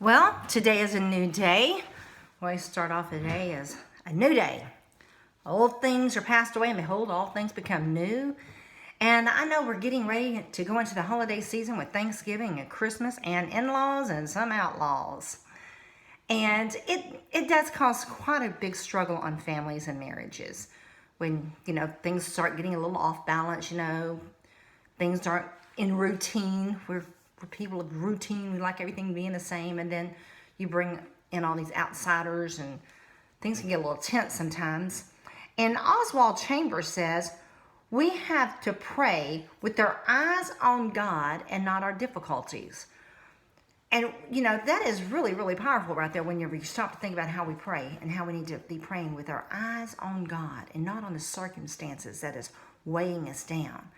Well, today is a new day. We start off the day as a new day. Old things are passed away, and behold, all things become new. And I know we're getting ready to go into the holiday season with Thanksgiving and Christmas and in-laws and some outlaws. And it does cause quite a big struggle on families and marriages. When, things start getting a little off balance, things aren't in routine. We're people of routine. We like everything being the same. And then you bring in all these outsiders and things can get a little tense sometimes. And Oswald Chambers says, we have to pray with our eyes on God and not our difficulties. And, that is really, really powerful right there when you stop to think about how we pray and how we need to be praying with our eyes on God and not on the circumstances that is weighing us down.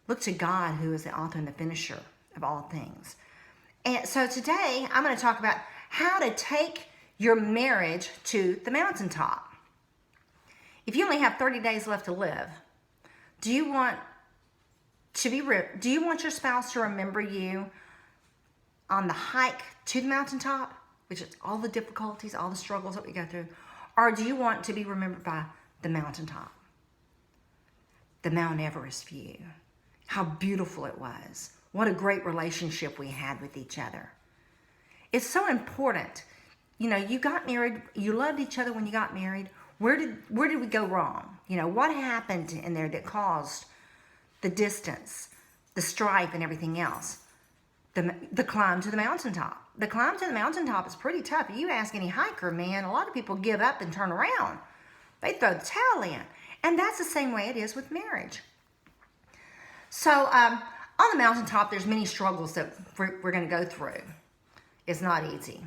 Look to God, who is the author and the finisher of all things. And so today, I'm going to talk about how to take your marriage to the mountaintop. If you only have 30 days left to live, do you want your spouse to remember you on the hike to the mountaintop, which is all the difficulties, all the struggles that we go through, or do you want to be remembered by the mountaintop, the Mount Everest view, how beautiful it was, what a great relationship we had with each other? It's so important. You got married, you loved each other when you got married. Where did we go wrong? What happened in there that caused the distance, the strife, and everything else? The climb to the mountaintop. The climb to the mountaintop is pretty tough. If you ask any hiker, man, a lot of people give up and turn around. They throw the towel in. And that's the same way it is with marriage. So on the mountaintop, there's many struggles that we're going to go through. It's not easy.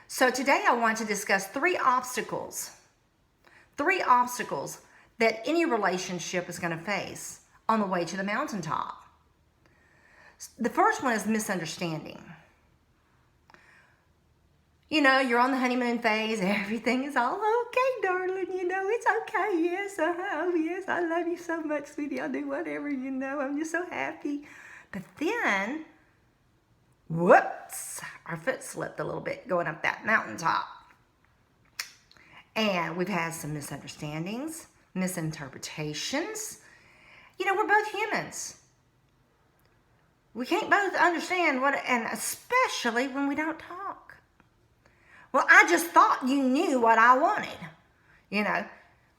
So today I want to discuss three obstacles that any relationship is going to face on the way to the mountaintop. The first one is misunderstanding. You're on the honeymoon phase. Everything is all okay, darling. It's okay. Yes, oh, yes, I love you so much, sweetie. I'll do whatever, I'm just so happy. But then, whoops, our foot slipped a little bit going up that mountaintop. And we've had some misunderstandings, misinterpretations. We're both humans. We can't both understand and especially when we don't talk. Well, I just thought you knew what I wanted,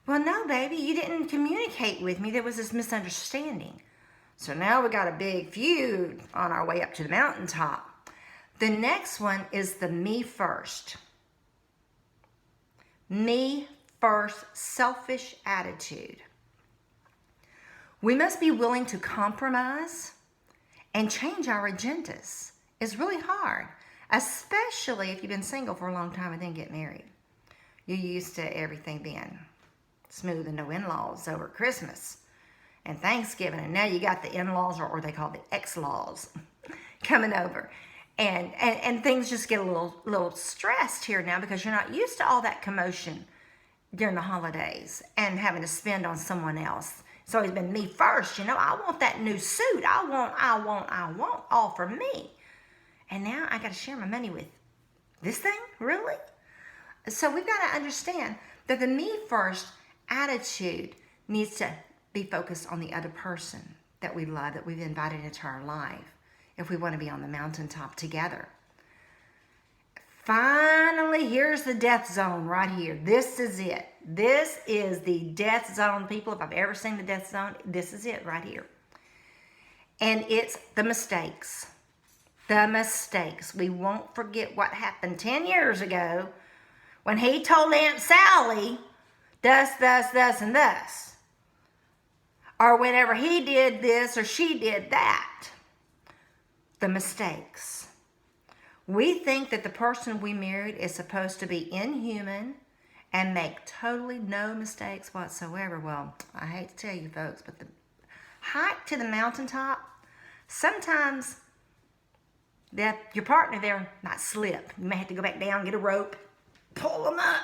Well, no, baby, you didn't communicate with me. There was this misunderstanding. So now we got a big feud on our way up to the mountaintop. The next one is the me first. Me first, selfish attitude. We must be willing to compromise and change our agendas. It's really hard, especially if you've been single for a long time and then get married. You're used to everything being smooth and no in-laws over Christmas and Thanksgiving, and now you got the in-laws, or they call the ex-laws, coming over. And things just get a little stressed here now because you're not used to all that commotion during the holidays and having to spend on someone else. It's always been me first, I want that new suit. I want all for me. And now I got to share my money with this thing? Really? So we've got to understand that the me first attitude needs to be focused on the other person that we love, that we've invited into our life, if we want to be on the mountaintop together. Finally, here's the death zone right here. This is it. This is the death zone, people. If I've ever seen the death zone, this is it right here. And it's the mistakes. The mistakes. We won't forget what happened 10 years ago when he told Aunt Sally, thus, and thus. Or whenever he did this or she did that. The mistakes. We think that the person we married is supposed to be inhuman and make totally no mistakes whatsoever. Well, I hate to tell you folks, but the hike to the mountaintop, sometimes your partner there might slip. You may have to go back down, get a rope, pull them up,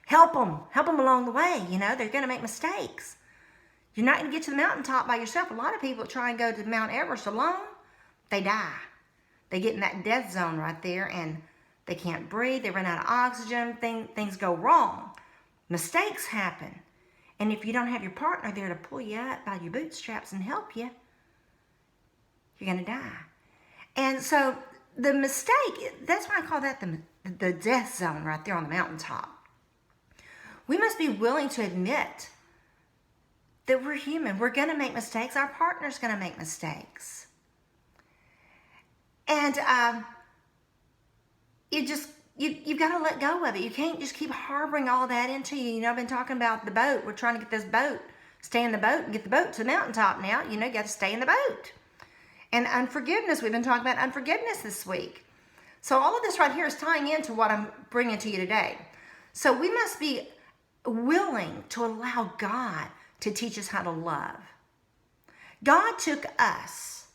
help them along the way. They're going to make mistakes. You're not going to get to the mountaintop by yourself. A lot of people try and go to Mount Everest alone. They die. They get in that death zone right there, and they can't breathe. They run out of oxygen. Things go wrong. Mistakes happen. And if you don't have your partner there to pull you up by your bootstraps and help you, you're going to die. And so the mistake, that's why I call that the death zone right there on the mountaintop. We must be willing to admit that we're human. We're going to make mistakes. Our partner's going to make mistakes. And you've got to let go of it. You can't just keep harboring all that into you. You know, I've been talking about the boat. We're trying to get this boat, stay in the boat and get the boat to the mountaintop now. You know, you got to stay in the boat. And unforgiveness, we've been talking about unforgiveness this week. So all of this right here is tying into what I'm bringing to you today. So we must be willing to allow God to teach us how to love. God took us.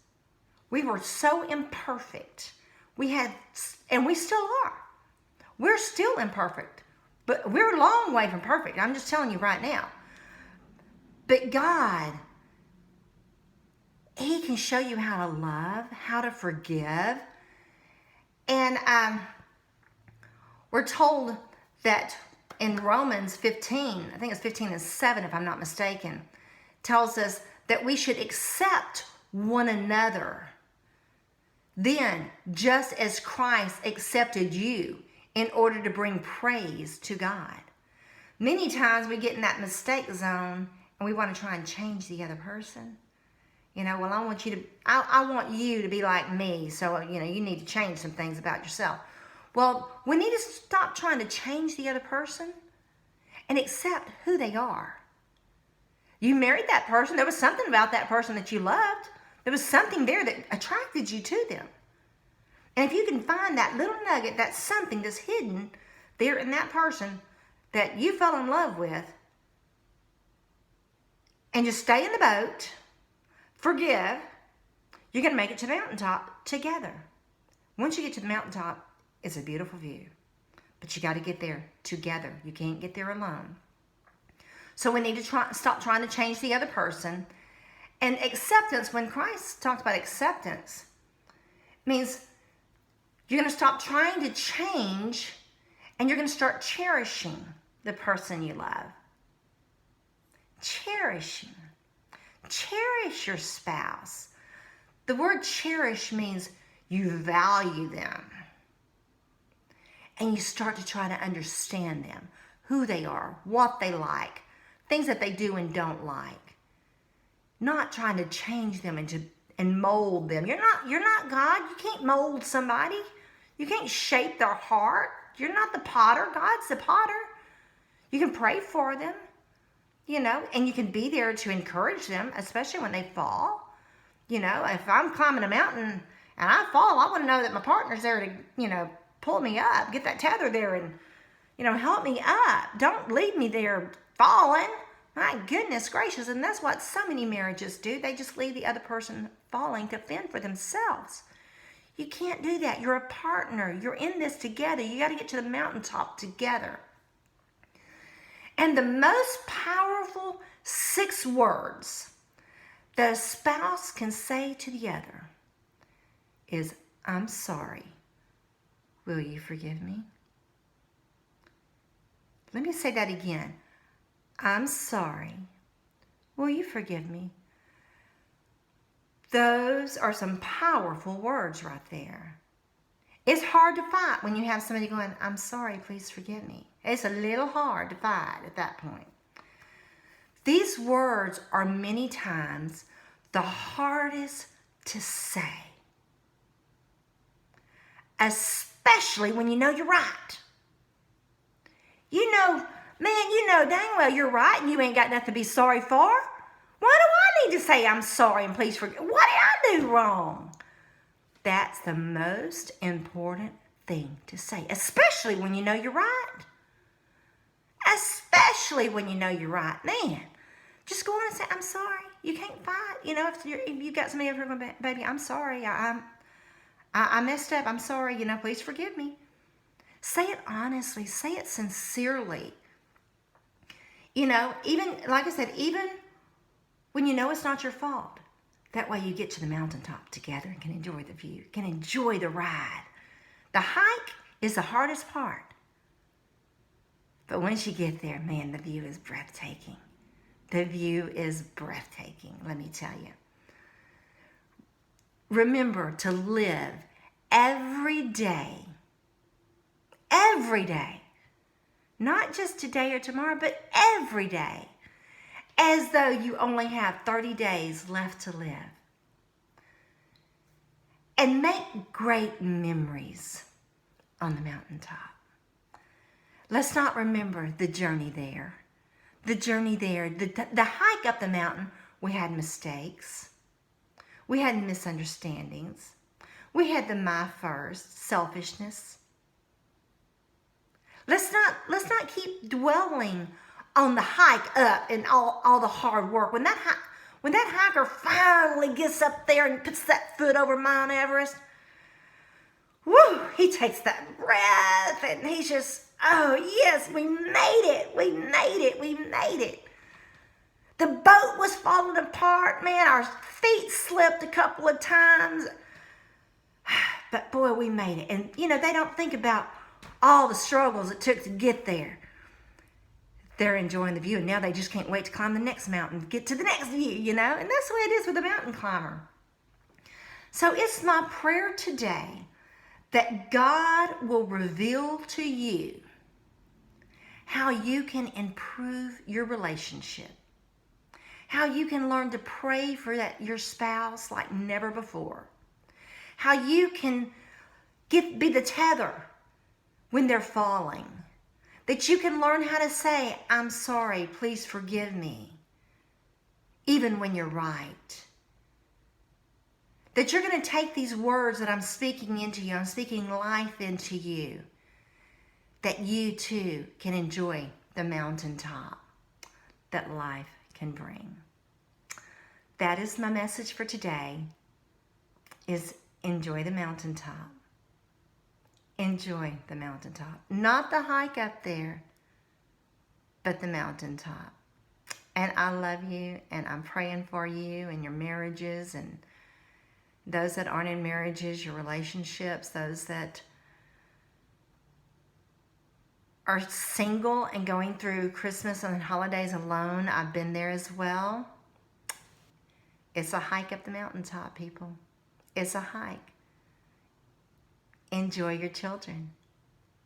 We were so imperfect. And we still are. We're still imperfect, but we're a long way from perfect. I'm just telling you right now. But God, He can show you how to love, how to forgive. And we're told that in Romans 15, I think it's 15:7 if I'm not mistaken, tells us that we should accept one another. Then, just as Christ accepted you in order to bring praise to God. Many times we get in that mistake zone and we want to try and change the other person. You know, well, I want you to be like me, so, you know, you need to change some things about yourself. Well, we need to stop trying to change the other person and accept who they are. You married that person. There was something about that person that you loved. There was something there that attracted you to them. And if you can find that little nugget, that's something that's hidden there in that person that you fell in love with, and just stay in the boat, forgive, you're going to make it to the mountaintop together. Once you get to the mountaintop, it's a beautiful view. But you got to get there together. You can't get there alone. So we need to stop trying to change the other person. And acceptance, when Christ talks about acceptance, means you're going to stop trying to change and you're going to start cherishing the person you love. Cherishing. Cherish your spouse. The word cherish means you value them. And you start to try to understand them, who they are, what they like, things that they do and don't like. Not trying to change them and mold them. You're not God. You can't mold somebody. You can't shape their heart. You're not the potter. God's the potter. You can pray for them, you know, and you can be there to encourage them, especially when they fall. You know, if I'm climbing a mountain and I fall, I want to know that my partner's there to, you know, pull me up, get that tether there and, you know, help me up. Don't leave me there falling. My goodness gracious. And that's what so many marriages do. They just leave the other person falling to fend for themselves. You can't do that. You're a partner. You're in this together. You got to get to the mountaintop together. And the most powerful 6 words that a spouse can say to the other is, I'm sorry. Will you forgive me? Let me say that again. I'm sorry. Will you forgive me? Those are some powerful words right there. It's hard to fight when you have somebody going, I'm sorry, please forgive me. It's a little hard to fight at that point. These words are many times the hardest to say. Especially when you know you're right. You know, man, you know dang well you're right and you ain't got nothing to be sorry for. Why do I need to say I'm sorry and please forgive? What did I do wrong? That's the most important thing to say, especially when you know you're right. Especially when you know you're right. Man, just go on and say, I'm sorry. You can't fight. You know, if you've got somebody over going, baby, I'm sorry. I messed up. I'm sorry. You know, please forgive me. Say it honestly. Say it sincerely. You know, even, like I said, even when you know it's not your fault, That way you get to the mountaintop together and can enjoy the view, can enjoy the ride. The hike is the hardest part. But once you get there, man, the view is breathtaking. The view is breathtaking, let me tell you. Remember to live every day, not just today or tomorrow, but every day, as though you only have 30 days left to live. And make great memories on the mountaintop. Let's not remember the journey there. The hike up the mountain, we had mistakes. We had misunderstandings. We had the my first, selfishness. Let's not keep dwelling on the hike up and all the hard work. When that hiker finally gets up there and puts that foot over Mount Everest, woo, he takes that breath and he's just, oh yes, we made it. The boat was falling apart, man. Our feet slipped a couple of times. But boy, we made it. And you know, they don't think about all the struggles it took to get there. They're enjoying the view, and now they just can't wait to climb the next mountain, get to the next view, you know? And that's the way it is with a mountain climber. So it's my prayer today that God will reveal to you how you can improve your relationship, how you can learn to pray for your spouse like never before, how you can be the tether when they're falling, that you can learn how to say, I'm sorry, please forgive me, even when you're right. That you're going to take these words that I'm speaking into you, I'm speaking life into you, that you too can enjoy the mountaintop that life can bring. That is my message for today, is enjoy the mountaintop. Enjoy the mountaintop. Not the hike up there, but the mountaintop. And I love you, and I'm praying for you and your marriages, and those that aren't in marriages, your relationships, those that are single and going through Christmas and holidays alone. I've been there as well. It's a hike up the mountaintop, people. It's a hike. Enjoy your children.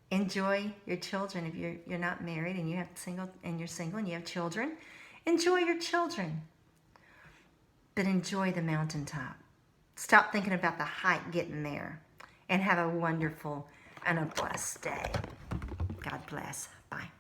Enjoy your children. If you're not married and you're single and you have children, enjoy your children. But enjoy the mountaintop. Stop thinking about the hike getting there, and have a wonderful and a blessed day. God bless. Bye.